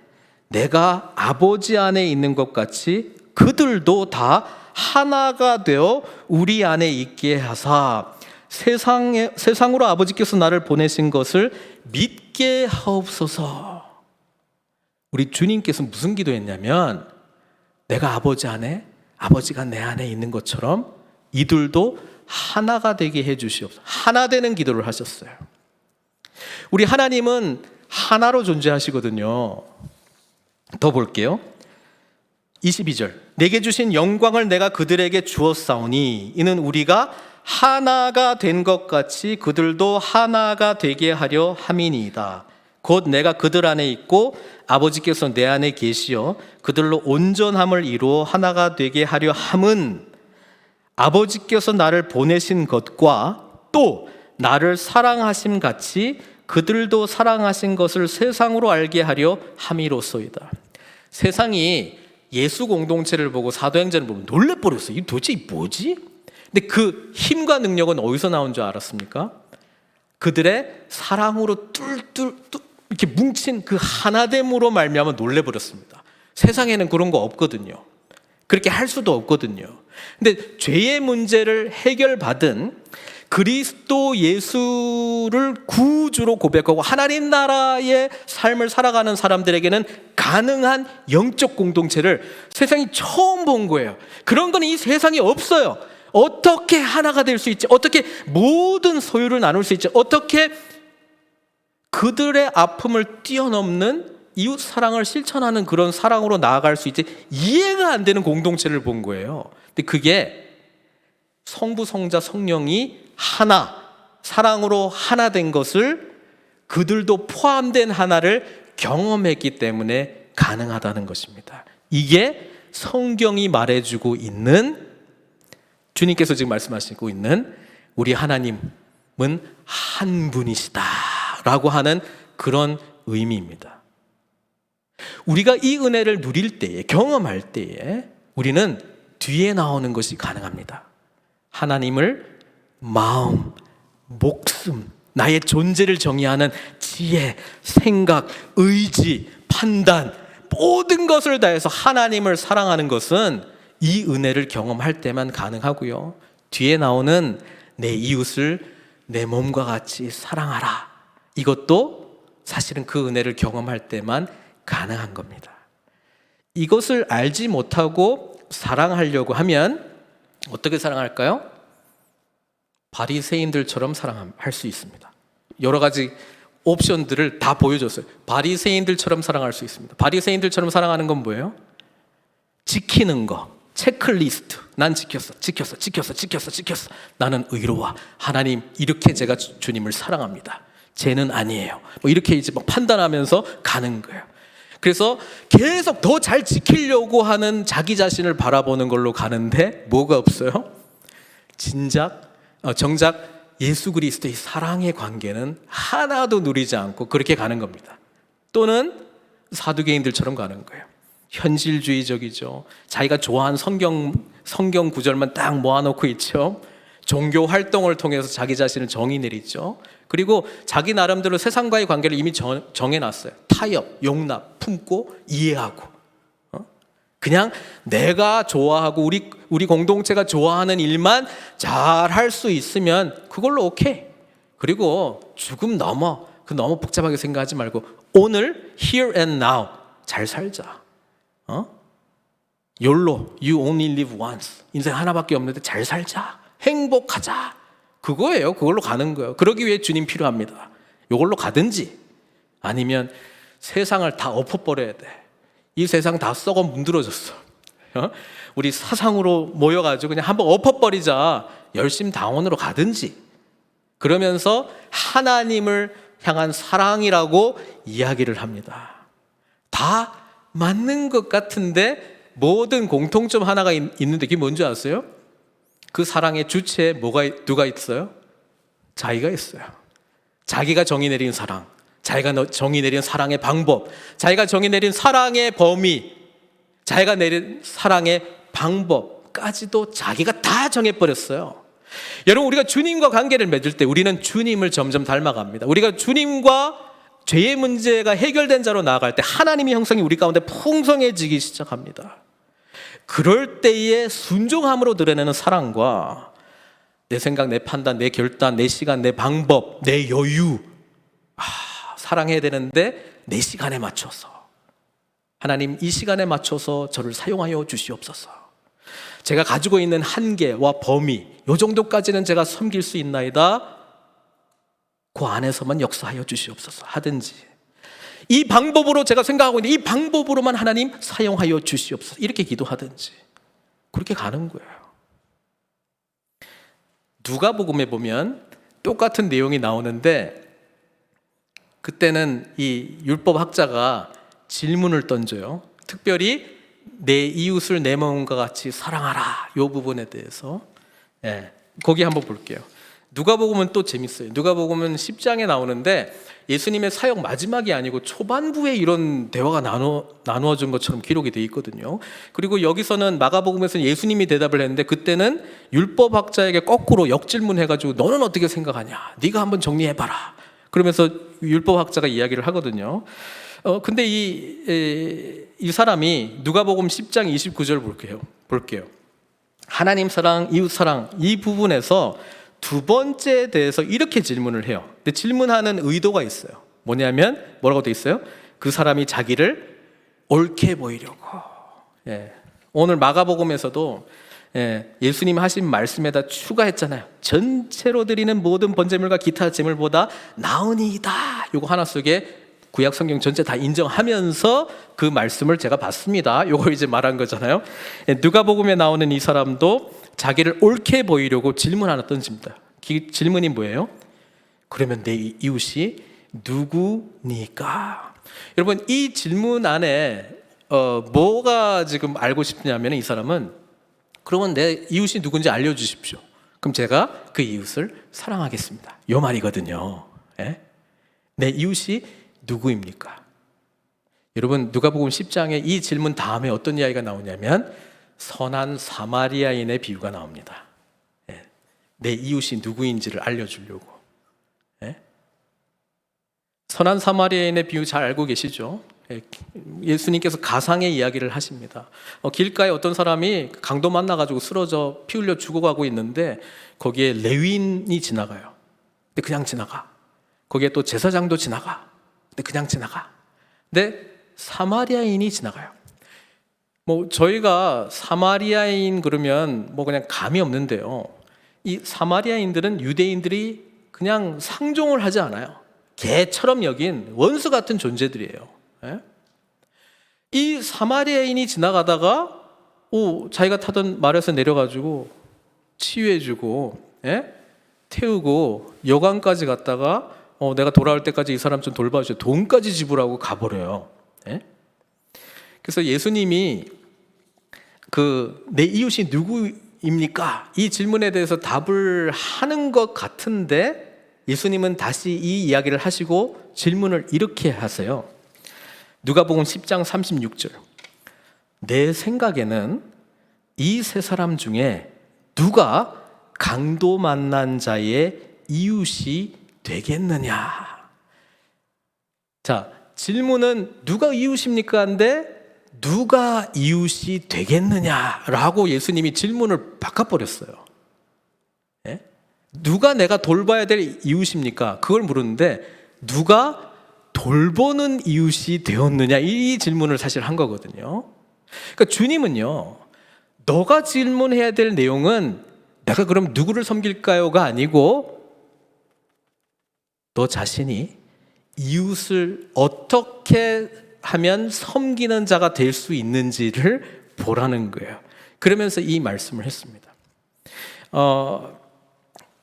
내가 아버지 안에 있는 것 같이 그들도 다 하나가 되어 우리 안에 있게 하사 세상으로 아버지께서 나를 보내신 것을 믿게 있게 하옵소서. 우리 주님께서 무슨 기도했냐면 내가 아버지 안에, 아버지가 내 안에 있는 것처럼 이들도 하나가 되게 해 주시옵소서. 하나 되는 기도를 하셨어요. 우리 하나님은 하나로 존재하시거든요. 더 볼게요. 22절. 내게 주신 영광을 내가 그들에게 주었사오니 이는 우리가 하나가 된 것 같이 그들도 하나가 되게 하려 함이니이다. 곧 내가 그들 안에 있고 아버지께서 내 안에 계시어 그들로 온전함을 이루어 하나가 되게 하려 함은 아버지께서 나를 보내신 것과 또 나를 사랑하심 같이 그들도 사랑하신 것을 세상으로 알게 하려 함이로소이다. 세상이 예수 공동체를 보고 사도행전을 보면 놀래버렸어요. 이 도대체 뭐지? 근데 그 힘과 능력은 어디서 나온 줄 알았습니까? 그들의 사랑으로 뚫뚫 이렇게 뭉친 그 하나됨으로 말미암아 놀래버렸습니다. 세상에는 그런 거 없거든요. 그렇게 할 수도 없거든요. 근데 죄의 문제를 해결받은 그리스도 예수를 구주로 고백하고 하나님 나라의 삶을 살아가는 사람들에게는 가능한 영적 공동체를 세상이 처음 본 거예요. 그런 건 이 세상에 없어요. 어떻게 하나가 될 수 있지? 어떻게 모든 소유를 나눌 수 있지? 어떻게 그들의 아픔을 뛰어넘는 이웃 사랑을 실천하는 그런 사랑으로 나아갈 수 있지? 이해가 안 되는 공동체를 본 거예요. 근데 그게 성부, 성자, 성령이 하나, 사랑으로 하나 된 것을 그들도 포함된 하나를 경험했기 때문에 가능하다는 것입니다. 이게 성경이 말해주고 있는, 주님께서 지금 말씀하시고 있는 우리 하나님은 한 분이시다라고 하는 그런 의미입니다. 우리가 이 은혜를 누릴 때에, 경험할 때에 우리는 뒤에 나오는 것이 가능합니다. 하나님을 마음, 목숨, 나의 존재를 정의하는 지혜, 생각, 의지, 판단, 모든 것을 다해서 하나님을 사랑하는 것은 이 은혜를 경험할 때만 가능하고요. 뒤에 나오는 내 이웃을 내 몸과 같이 사랑하라. 이것도 사실은 그 은혜를 경험할 때만 가능한 겁니다. 이것을 알지 못하고 사랑하려고 하면 어떻게 사랑할까요? 바리새인들처럼 사랑할 수 있습니다. 여러 가지 옵션들을 다 보여줬어요. 바리새인들처럼 사랑할 수 있습니다. 바리새인들처럼 사랑하는 건 뭐예요? 지키는 거, 체크리스트. 난 지켰어. 나는 의로워. 하나님, 이렇게 제가 주님을 사랑합니다. 쟤는 아니에요. 뭐 이렇게 이제 막 판단하면서 가는 거예요. 그래서 계속 더 잘 지키려고 하는 자기 자신을 바라보는 걸로 가는데 뭐가 없어요? 정작 예수 그리스도의 사랑의 관계는 하나도 누리지 않고 그렇게 가는 겁니다. 또는 사두개인들처럼 가는 거예요. 현실주의적이죠. 자기가 좋아하는 성경 구절만 딱 모아놓고 있죠. 종교 활동을 통해서 자기 자신을 정의 내리죠. 그리고 자기 나름대로 세상과의 관계를 이미 정해놨어요. 타협, 용납, 품고 이해하고. 그냥 내가 좋아하고 우리 공동체가 좋아하는 일만 잘 할 수 있으면 그걸로 오케이. 그리고 죽음 너무 복잡하게 생각하지 말고 오늘, here and now 잘 살자. YOLO, you only live once. 인생 하나밖에 없는데 잘 살자. 행복하자. 그거예요. 그걸로 가는 거예요. 그러기 위해 주님 필요합니다. 이걸로 가든지 아니면 세상을 다 엎어버려야 돼. 이 세상 다 썩어 문드러졌어. 우리 사상으로 모여가지고 그냥 한번 엎어버리자. 열심당원으로 가든지. 그러면서 하나님을 향한 사랑이라고 이야기를 합니다. 다 맞는 것 같은데 모든 공통점 하나가 있는데 그게 뭔지 아세요? 그 사랑의 주체에 누가 있어요? 자기가 있어요. 자기가 정의 내린 사랑, 자기가 정의 내린 사랑의 방법, 자기가 정의 내린 사랑의 범위, 자기가 내린 사랑의 방법까지도 자기가 다 정해버렸어요. 여러분, 우리가 주님과 관계를 맺을 때 우리는 주님을 점점 닮아갑니다. 우리가 주님과 죄의 문제가 해결된 자로 나아갈 때 하나님의 형성이 우리 가운데 풍성해지기 시작합니다. 그럴 때의 순종함으로 드러내는 사랑과 내 생각, 내 판단, 내 결단, 내 시간, 내 방법, 내 여유, 사랑해야 되는데 내 시간에 맞춰서, 하나님 이 시간에 맞춰서 저를 사용하여 주시옵소서. 제가 가지고 있는 한계와 범위, 요 정도까지는 제가 섬길 수 있나이다. 그 안에서만 역사하여 주시옵소서 하든지, 이 방법으로 제가 생각하고 있는 이 방법으로만 하나님 사용하여 주시옵소서 이렇게 기도하든지, 그렇게 가는 거예요. 누가복음에 보면 똑같은 내용이 나오는데, 그때는 이 율법학자가 질문을 던져요. 특별히 내 이웃을 내 몸과 같이 사랑하라, 이 부분에 대해서. 거기 한번 볼게요. 누가복음은 또 재밌어요. 누가복음은 10장에 나오는데 예수님의 사역 마지막이 아니고 초반부에 이런 대화가 나누어진 것처럼 기록이 돼 있거든요. 그리고 여기서는 마가복음에서는 예수님이 대답을 했는데, 그때는 율법학자에게 거꾸로 역질문해가지고 너는 어떻게 생각하냐, 네가 한번 정리해봐라, 그러면서 율법학자가 이야기를 하거든요. 근데 이 사람이 누가복음 10장 29절 볼게요. 하나님 사랑, 이웃 사랑, 이 부분에서 두 번째에 대해서 이렇게 질문을 해요. 근데 질문하는 의도가 있어요. 뭐냐면 뭐라고 돼 있어요? 그 사람이 자기를 옳게 보이려고. 오늘 마가복음에서도 예수님 하신 말씀에다 추가했잖아요. 전체로 드리는 모든 번제물과 기타 제물보다 나으니이다. 요거 하나 속에 구약 성경 전체 다 인정하면서 그 말씀을 제가 봤습니다. 요거 이제 말한 거잖아요. 누가복음에 나오는 이 사람도 자기를 옳게 보이려고 질문 하나 던집니다. 질문이 뭐예요? 그러면 내 이웃이 누구니까? 여러분, 이 질문 안에 뭐가 지금 알고 싶냐면, 이 사람은 그러면 내 이웃이 누군지 알려주십시오. 그럼 제가 그 이웃을 사랑하겠습니다, 요 말이거든요. 내 이웃이 누구입니까? 여러분, 누가복음 10장에 이 질문 다음에 어떤 이야기가 나오냐면 선한 사마리아인의 비유가 나옵니다. 내 이웃이 누구인지를 알려주려고. 선한 사마리아인의 비유 잘 알고 계시죠? 예수님께서 가상의 이야기를 하십니다. 길가에 어떤 사람이 강도 만나가지고 쓰러져 피 흘려 죽어가고 있는데, 거기에 레위인이 지나가요. 근데 그냥 지나가. 거기에 또 제사장도 지나가. 근데 그냥 지나가. 근데 사마리아인이 지나가요. 저희가 사마리아인 그러면 그냥 감이 없는데요, 이 사마리아인들은 유대인들이 그냥 상종을 하지 않아요. 개처럼 여긴 원수 같은 존재들이에요. 이 사마리아인이 지나가다가 자기가 타던 말에서 내려가지고 치유해주고, 태우고 여관까지 갔다가 내가 돌아올 때까지 이 사람 좀 돌봐주세요, 돈까지 지불하고 가버려요. 그래서 예수님이 내 이웃이 누구입니까? 이 질문에 대해서 답을 하는 것 같은데, 예수님은 다시 이 이야기를 하시고 질문을 이렇게 하세요. 누가복음 10장 36절. 내 생각에는 이 세 사람 중에 누가 강도 만난 자의 이웃이 되겠느냐? 자, 질문은 누가 이웃입니까? 한데 누가 이웃이 되겠느냐라고 예수님이 질문을 바꿔버렸어요. 누가 내가 돌봐야 될 이웃입니까? 그걸 물었는데 누가 돌보는 이웃이 되었느냐, 이 질문을 사실 한 거거든요. 그러니까 주님은요, 너가 질문해야 될 내용은 내가 그럼 누구를 섬길까요가 아니고, 너 자신이 이웃을 어떻게 하면 섬기는 자가 될 수 있는지를 보라는 거예요. 그러면서 이 말씀을 했습니다.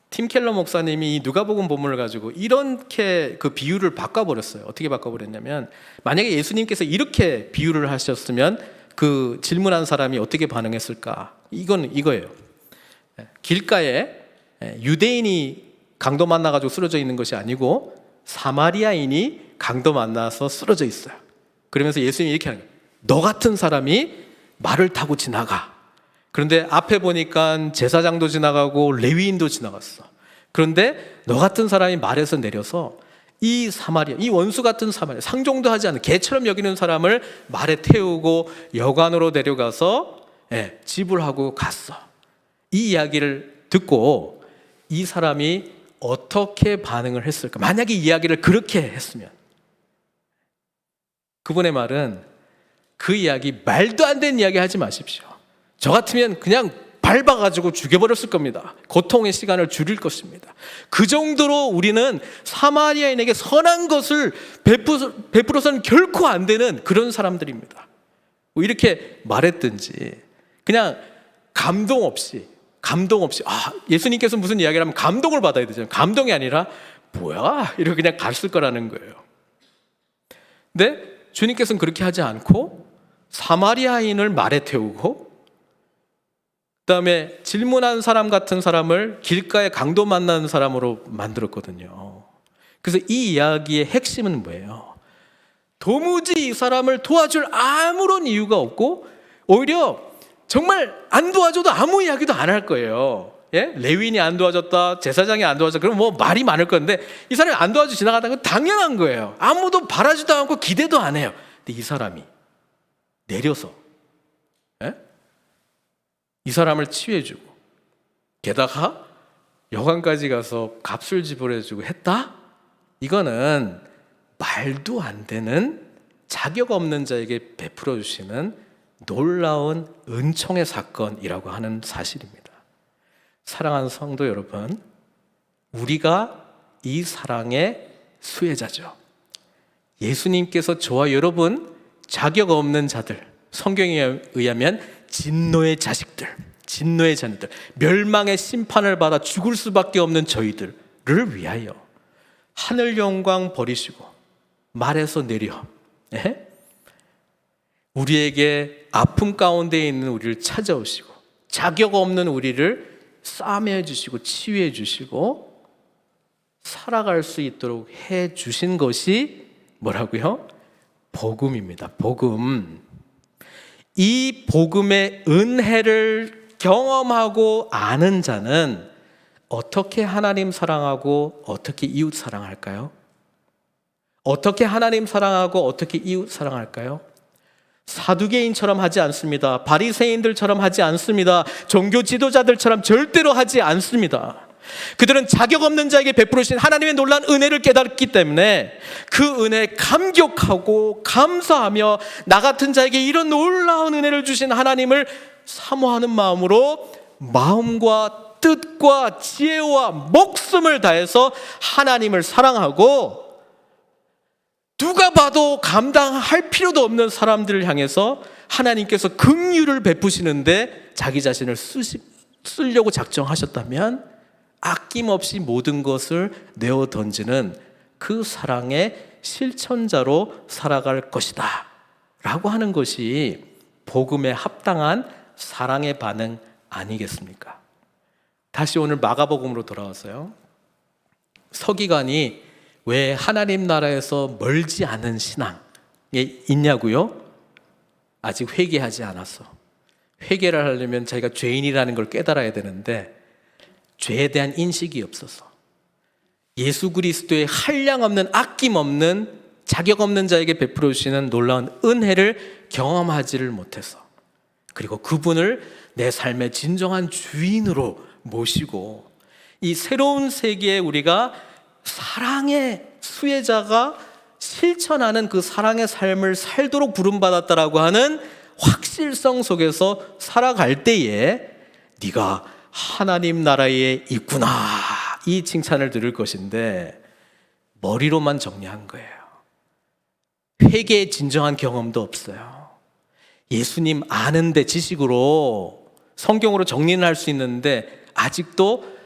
팀 켈러 목사님이 이 누가복음 본문을 가지고 이렇게 그 비유를 바꿔버렸어요. 어떻게 바꿔버렸냐면, 만약에 예수님께서 이렇게 비유를 하셨으면 그 질문한 사람이 어떻게 반응했을까? 이거예요. 길가에 유대인이 강도 만나가지고 쓰러져 있는 것이 아니고 사마리아인이 강도 만나서 쓰러져 있어요. 그러면서 예수님이 이렇게 하는 거예요. 너 같은 사람이 말을 타고 지나가. 그런데 앞에 보니까 제사장도 지나가고 레위인도 지나갔어. 그런데 너 같은 사람이 말에서 내려서 이 사마리아, 이 원수 같은 사마리아, 상종도 하지 않는 개처럼 여기는 사람을 말에 태우고 여관으로 데려가서 지불하고 갔어. 이 이야기를 듣고 이 사람이 어떻게 반응을 했을까? 만약에 이야기를 그렇게 했으면, 그분의 말은 그 이야기, 말도 안 되는 이야기 하지 마십시오. 저 같으면 그냥 밟아가지고 죽여버렸을 겁니다. 고통의 시간을 줄일 것입니다. 그 정도로 우리는 사마리아인에게 선한 것을 베풀어서는 결코 안 되는 그런 사람들입니다. 뭐 이렇게 말했든지 그냥 감동 없이 예수님께서 무슨 이야기를 하면 감동을 받아야 되잖아요. 감동이 아니라 뭐야? 이러고 그냥 갔을 거라는 거예요. 근데 주님께서는 그렇게 하지 않고 사마리아인을 말에 태우고 그다음에 질문한 사람 같은 사람을 길가에 강도 만나는 사람으로 만들었거든요. 그래서 이 이야기의 핵심은 뭐예요? 도무지 이 사람을 도와줄 아무런 이유가 없고 오히려 정말 안 도와줘도 아무 이야기도 안 할 거예요. 예? 레위인이 안 도와줬다, 제사장이 안 도와줬다, 그럼 뭐 말이 많을 건데 이 사람이 안 도와주고 지나가다는 건 당연한 거예요. 아무도 바라지도 않고 기대도 안 해요. 근데 이 사람이 내려서 이 사람을 치유해주고 게다가 여관까지 가서 값을 지불해주고 했다? 이거는 말도 안 되는 자격 없는 자에게 베풀어 주시는 놀라운 은총의 사건이라고 하는 사실입니다. 사랑하는 성도 여러분, 우리가 이 사랑의 수혜자죠. 예수님께서 저와 여러분 자격 없는 자들, 성경에 의하면 진노의 자식들, 진노의 자녀들, 멸망의 심판을 받아 죽을 수밖에 없는 저희들을 위하여 하늘 영광 버리시고 말에서 내려 우리에게 아픔 가운데 있는 우리를 찾아오시고 자격 없는 우리를 싸매어 주시고 치유해 주시고 살아갈 수 있도록 해 주신 것이 뭐라고요? 복음입니다. 복음. 이 복음의 은혜를 경험하고 아는 자는 어떻게 하나님 사랑하고 어떻게 이웃 사랑할까요? 어떻게 하나님 사랑하고 어떻게 이웃 사랑할까요? 사두개인처럼 하지 않습니다. 바리새인들처럼 하지 않습니다. 종교 지도자들처럼 절대로 하지 않습니다. 그들은 자격 없는 자에게 베푸신 하나님의 놀라운 은혜를 깨닫기 때문에 그 은혜에 감격하고 감사하며 나 같은 자에게 이런 놀라운 은혜를 주신 하나님을 사모하는 마음으로 마음과 뜻과 지혜와 목숨을 다해서 하나님을 사랑하고 누가 봐도 감당할 필요도 없는 사람들을 향해서 하나님께서 긍휼을 베푸시는데 자기 자신을 쓰려고 작정하셨다면 아낌없이 모든 것을 내어 던지는 그 사랑의 실천자로 살아갈 것이다 라고 하는 것이 복음에 합당한 사랑의 반응 아니겠습니까? 다시 오늘 마가복음으로 돌아와서요, 서기관이 왜 하나님 나라에서 멀지 않은 신앙에 있냐고요? 아직 회개하지 않았어. 회개를 하려면 자기가 죄인이라는 걸 깨달아야 되는데 죄에 대한 인식이 없어서 예수 그리스도의 한량없는 아낌없는 자격 없는 자에게 베풀어 주시는 놀라운 은혜를 경험하지를 못해서, 그리고 그분을 내 삶의 진정한 주인으로 모시고 이 새로운 세계에 우리가 사랑의 수혜자가 실천하는 그 사랑의 삶을 살도록 부름받았다라고 하는 확실성 속에서 살아갈 때에 네가 하나님 나라에 있구나, 이 칭찬을 들을 것인데 머리로만 정리한 거예요. 회개의 진정한 경험도 없어요. 예수님 아는데 지식으로 성경으로 정리는 할 수 있는데 아직도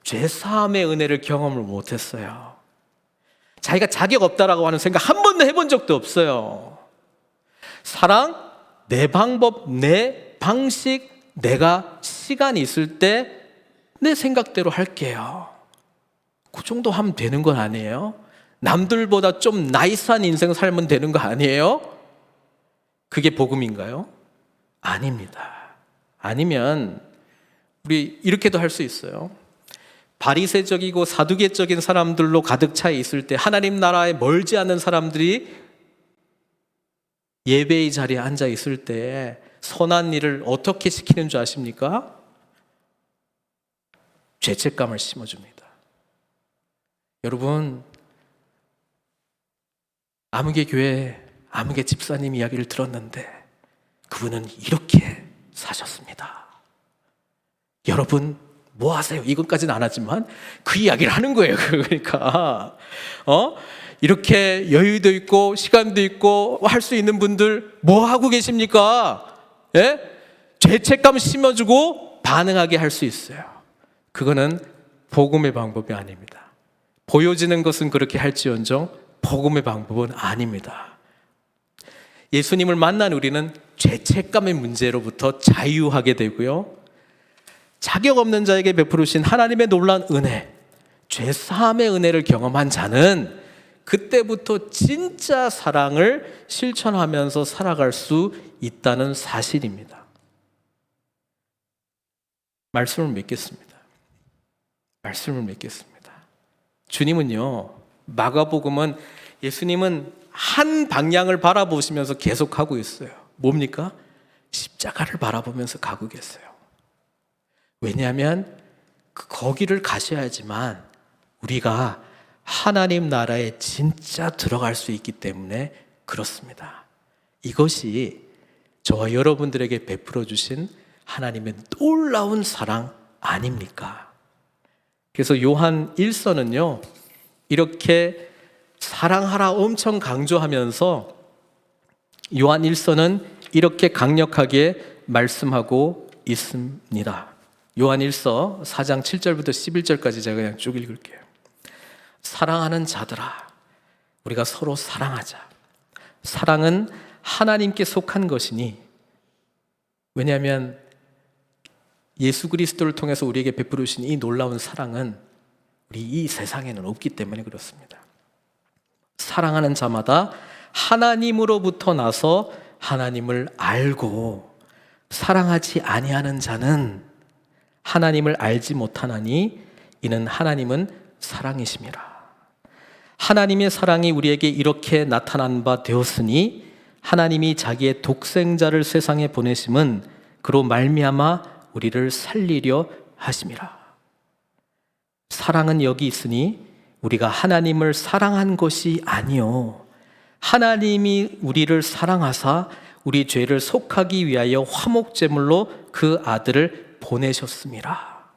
죄사함의 은혜를 경험을 못했어요. 자기가 자격 없다라고 하는 생각 한 번도 해본 적도 없어요. 사랑, 내 방법, 내 방식, 내가 시간이 있을 때 내 생각대로 할게요. 그 정도 하면 되는 건 아니에요? 남들보다 좀 나이스한 인생 살면 되는 거 아니에요? 그게 복음인가요? 아닙니다. 아니면 우리 이렇게도 할 수 있어요. 바리새적이고 사두개적인 사람들로 가득 차 있을 때, 하나님 나라에 멀지 않은 사람들이 예배의 자리에 앉아 있을 때 선한 일을 어떻게 시키는 줄 아십니까? 죄책감을 심어줍니다. 여러분, 아무개 교회 아무개 집사님 이야기를 들었는데 그분은 이렇게 사셨습니다. 여러분 뭐 하세요? 이것까지는 안 하지만 그 이야기를 하는 거예요. 그러니까 이렇게 여유도 있고 시간도 있고 할 수 있는 분들 뭐 하고 계십니까? 예? 죄책감 심어주고 반응하게 할 수 있어요. 그거는 복음의 방법이 아닙니다. 보여지는 것은 그렇게 할지언정 복음의 방법은 아닙니다. 예수님을 만난 우리는 죄책감의 문제로부터 자유하게 되고요, 자격 없는 자에게 베푸르신 하나님의 놀라운 은혜, 죄사함의 은혜를 경험한 자는 그때부터 진짜 사랑을 실천하면서 살아갈 수 있다는 사실입니다. 말씀을 맺겠습니다. 주님은요, 마가복음은 예수님은 한 방향을 바라보시면서 계속하고 있어요. 뭡니까? 십자가를 바라보면서 가고 계세요. 왜냐하면 거기를 가셔야지만 우리가 하나님 나라에 진짜 들어갈 수 있기 때문에 그렇습니다. 이것이 저와 여러분들에게 베풀어 주신 하나님의 놀라운 사랑 아닙니까? 그래서 요한 1서는요, 이렇게 사랑하라 엄청 강조하면서 요한 1서는 이렇게 강력하게 말씀하고 있습니다. 요한 1서 4장 7절부터 11절까지 제가 그냥 쭉 읽을게요. 사랑하는 자들아, 우리가 서로 사랑하자. 사랑은 하나님께 속한 것이니, 왜냐하면 예수 그리스도를 통해서 우리에게 베푸르신 이 놀라운 사랑은 우리 이 세상에는 없기 때문에 그렇습니다. 사랑하는 자마다 하나님으로부터 나서 하나님을 알고, 사랑하지 아니하는 자는 하나님을 알지 못하나니 이는 하나님은 사랑이심이라. 하나님의 사랑이 우리에게 이렇게 나타난 바 되었으니 하나님이 자기의 독생자를 세상에 보내심은 그로 말미암아 우리를 살리려 하심이라. 사랑은 여기 있으니 우리가 하나님을 사랑한 것이 아니요, 하나님이 우리를 사랑하사 우리 죄를 속하기 위하여 화목제물로 그 아들을 보내셨음이라.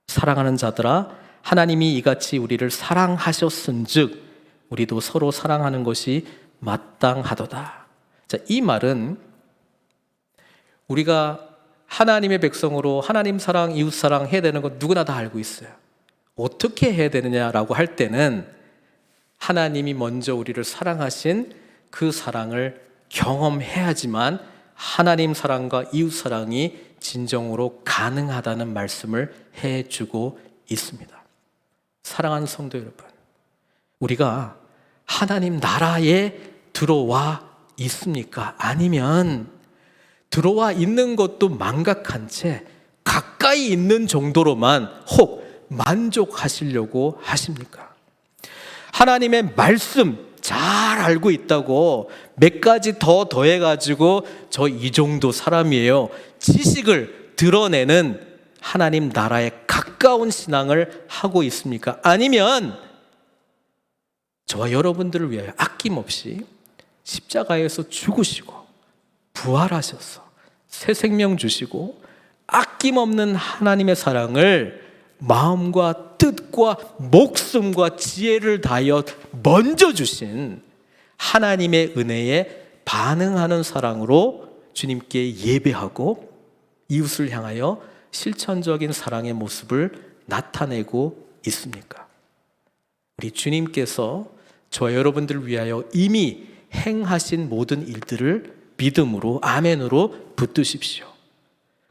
사랑하는 자들아, 하나님이 이같이 우리를 사랑하셨은즉 우리도 서로 사랑하는 것이 마땅하도다. 자, 이 말은 우리가 하나님의 백성으로 하나님 사랑, 이웃 사랑 해야 되는 건 누구나 다 알고 있어요. 어떻게 해야 되느냐라고 할 때는 하나님이 먼저 우리를 사랑하신 그 사랑을 경험해야지만 하나님 사랑과 이웃 사랑이 진정으로 가능하다는 말씀을 해주고 있습니다. 사랑하는 성도 여러분, 우리가 하나님 나라에 들어와 있습니까? 아니면 들어와 있는 것도 망각한 채 가까이 있는 정도로만 혹 만족하시려고 하십니까? 하나님의 말씀 잘 알고 있다고 몇 가지 더 더해가지고 저 이 정도 사람이에요, 지식을 드러내는 하나님 나라에 가까운 신앙을 하고 있습니까? 아니면 저와 여러분들을 위하여 아낌없이 십자가에서 죽으시고 부활하셔서 새 생명 주시고 아낌없는 하나님의 사랑을 마음과 뜻과 목숨과 지혜를 다하여 먼저 주신 하나님의 은혜에 반응하는 사랑으로 주님께 예배하고 이웃을 향하여 실천적인 사랑의 모습을 나타내고 있습니까? 우리 주님께서 저와 여러분들을 위하여 이미 행하신 모든 일들을 믿음으로, 아멘으로 붙드십시오.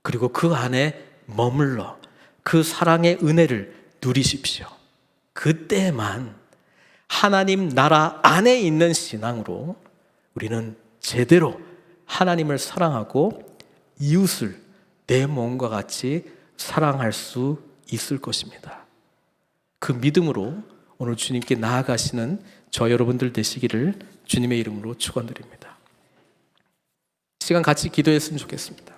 그리고 그 안에 머물러 그 사랑의 은혜를 누리십시오. 그때만 하나님 나라 안에 있는 신앙으로 우리는 제대로 하나님을 사랑하고 이웃을 내 몸과 같이 사랑할 수 있을 것입니다. 그 믿음으로 오늘 주님께 나아가시는 저 여러분들 되시기를 주님의 이름으로 축원드립니다. 시간 같이 기도했으면 좋겠습니다.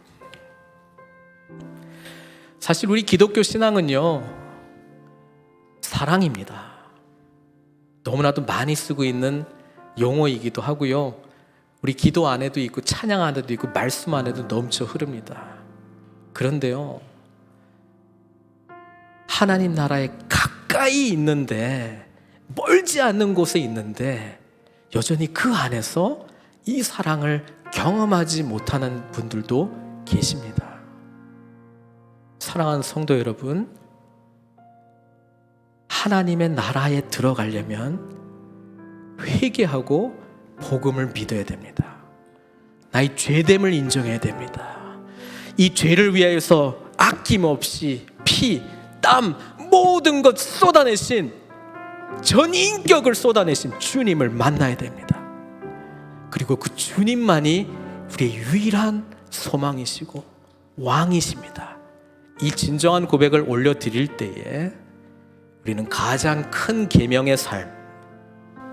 사실 우리 기독교 신앙은요, 사랑입니다. 너무나도 많이 쓰고 있는 용어이기도 하고요, 우리 기도 안에도 있고 찬양 안에도 있고 말씀 안에도 넘쳐 흐릅니다. 그런데요, 하나님 나라에 가까이 있는데, 멀지 않는 곳에 있는데 여전히 그 안에서 이 사랑을 경험하지 못하는 분들도 계십니다. 사랑하는 성도 여러분, 하나님의 나라에 들어가려면 회개하고 복음을 믿어야 됩니다. 나의 죄됨을 인정해야 됩니다. 이 죄를 위하여서 아낌없이 피, 땀, 모든 것 쏟아내신, 전 인격을 쏟아내신 주님을 만나야 됩니다. 그리고 그 주님만이 우리의 유일한 소망이시고 왕이십니다. 이 진정한 고백을 올려드릴 때에 우리는 가장 큰 계명의 삶,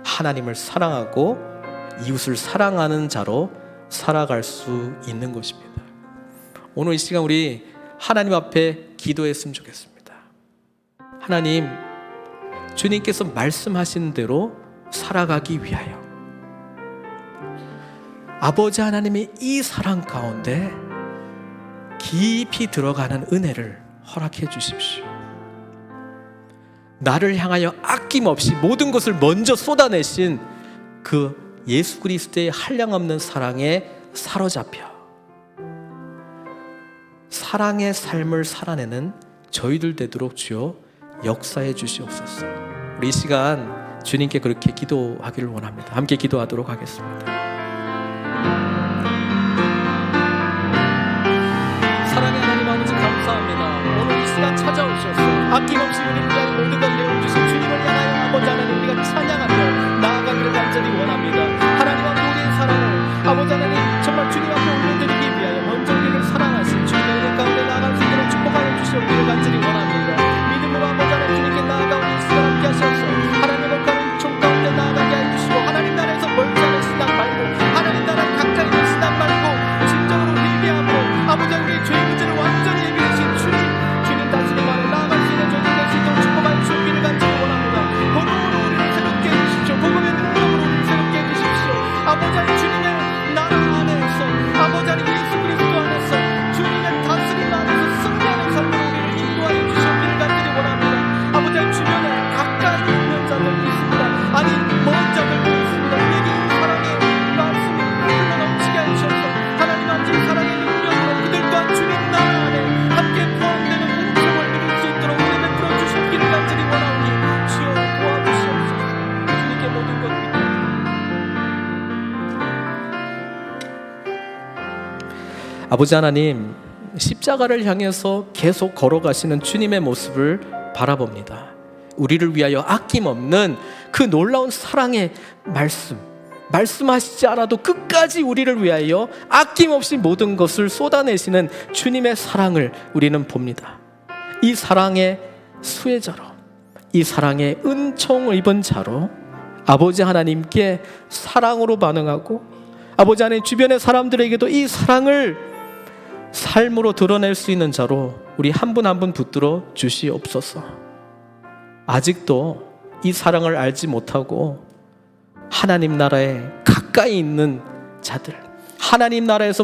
하나님을 사랑하고 이웃을 사랑하는 자로 살아갈 수 있는 것입니다. 오늘 이 시간 우리 하나님 앞에 기도했으면 좋겠습니다. 하나님, 주님께서 말씀하신 대로 살아가기 위하여 아버지 하나님의 이 사랑 가운데 깊이 들어가는 은혜를 허락해 주십시오. 나를 향하여 아낌없이 모든 것을 먼저 쏟아내신 그 예수 그리스도의 한량없는 사랑에 사로잡혀 사랑의 삶을 살아내는 저희들 되도록 주여 역사해 주시옵소서. 우리 이 시간 주님께 그렇게 기도하기를 원합니다. 함께 기도하도록 하겠습니다. 사랑의 하나님 아버지, 감사합니다. 오늘 이 시간 찾아오셔서 아낌없이 우리를 위하여 모든 걸 내어주신 주님을 향하여 아버지 하나님 우리가 찬양하며 나아가기를 간절히 원합니다. 하나님 앞에 우리의 사랑을 아버지 하나님 정말 주님 앞에 올려드리기 위하여 먼저 우리를 사랑하신 주님의 은혜 가운데 나아갈 수 있도록 축복하여 주시옵기를 간절히 원합니다. 믿음으로 아버지 하나님 주님께 나아가고 이 시간 함께 하셔서 하나님의 거룩한 종 가운데 나아가게 해주시고, 하나님 나라에서 멀지 않은 신앙 말고 하나님 나라 가까이 있는 신앙 말고 진정으로 회개함으로 아버지 하나님 우리의 죄의 문제를 완전히 해결하신 주님 다스림 안에 나아갈 수 있는 존재 될 수 있도록 축복하여 주옵기를 간절히 원합니다. 복음으로 우리를 새롭게 해주십시오. 복음의 능력으로 우리를 새롭게 해주십시오. 아버지 하나님 주님의 나라 안에서 아버지 하나님 예수 그리스도 안에서 주님의 다스림 안에서 승리하는 삶으로 우리를 인도하여 주시옵기를 간절히 원합니다. 아버지 하나님 주변에 가까이 있는 자들도 있습니다. 아니 먼 자들도 있습니다. 우리에게 이 사랑의 말씀이 흘러넘치게 하셔서 하나님 아버지 사랑의 능력으로 그들 또한 주님 나라 안에 함께 포함되는 은총을 누릴 수 있도록 우리 베풀어 주시기를 간절히 원하오니 주여 도와주시옵소서. 주님께 모든 것 믿습니다. 아버지 하나님, 십자가를 향해서 계속 걸어가시는 주님의 모습을 바라봅니다. 우리를 위하여 아낌없는 그 놀라운 사랑의 말씀하시지 않아도 끝까지 우리를 위하여 아낌없이 모든 것을 쏟아내시는 주님의 사랑을 우리는 봅니다. 이 사랑의 수혜자로, 이 사랑의 은총을 입은 자로 아버지 하나님께 사랑으로 반응하고 아버지 하나님 주변의 사람들에게도 이 사랑을 삶으로 드러낼 수 있는 자로 우리 한 분 한 분 붙들어 주시옵소서. 아직도 이 사랑을 알지 못하고 하나님 나라에 가까이 있는 자들, 하나님 나라에서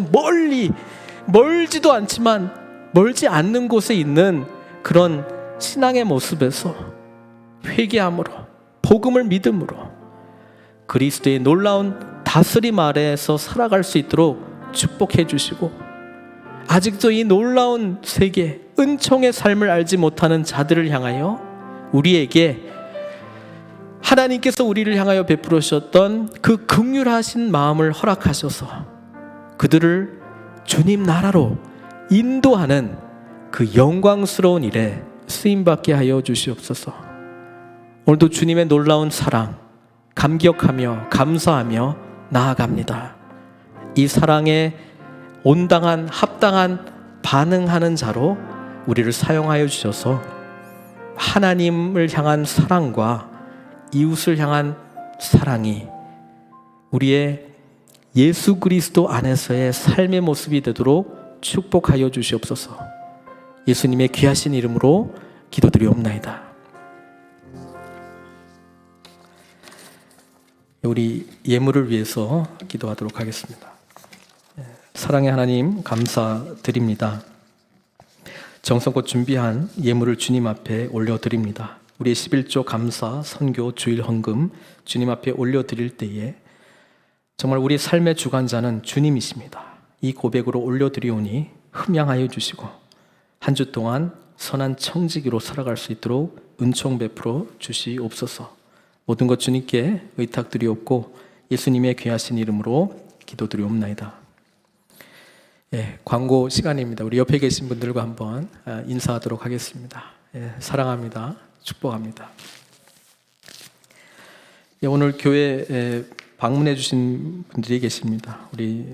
멀지도 않지만 멀지 않는 곳에 있는 그런 신앙의 모습에서 회개함으로 복음을 믿음으로 그리스도의 놀라운 다스림 아래에서 살아갈 수 있도록 축복해 주시고, 아직도 이 놀라운 세계 은총의 삶을 알지 못하는 자들을 향하여 우리에게 하나님께서 우리를 향하여 베풀어 주셨던 그 긍휼하신 마음을 허락하셔서 그들을 주님 나라로 인도하는 그 영광스러운 일에 쓰임받게 하여 주시옵소서. 오늘도 주님의 놀라운 사랑 감격하며 감사하며 나아갑니다. 이 사랑에 온당한 합당한 반응하는 자로 우리를 사용하여 주셔서 하나님을 향한 사랑과 이웃을 향한 사랑이 우리의 예수 그리스도 안에서의 삶의 모습이 되도록 축복하여 주시옵소서. 예수님의 귀하신 이름으로 기도드리옵나이다. 우리 예물을 위해서 기도하도록 하겠습니다. 사랑의 하나님, 감사드립니다. 정성껏 준비한 예물을 주님 앞에 올려드립니다. 우리의 11조 감사, 선교, 주일 헌금 주님 앞에 올려드릴 때에 정말 우리 삶의 주관자는 주님이십니다. 이 고백으로 올려드리오니 흠양하여 주시고 한 주 동안 선한 청지기로 살아갈 수 있도록 은총 베풀어 주시옵소서. 모든 것 주님께 의탁드리옵고 예수님의 귀하신 이름으로 기도드리옵나이다. 광고 시간입니다. 우리 옆에 계신 분들과 한번 인사하도록 하겠습니다. 사랑합니다. 축복합니다. 오늘 교회 방문해 주신 분들이 계십니다. 우리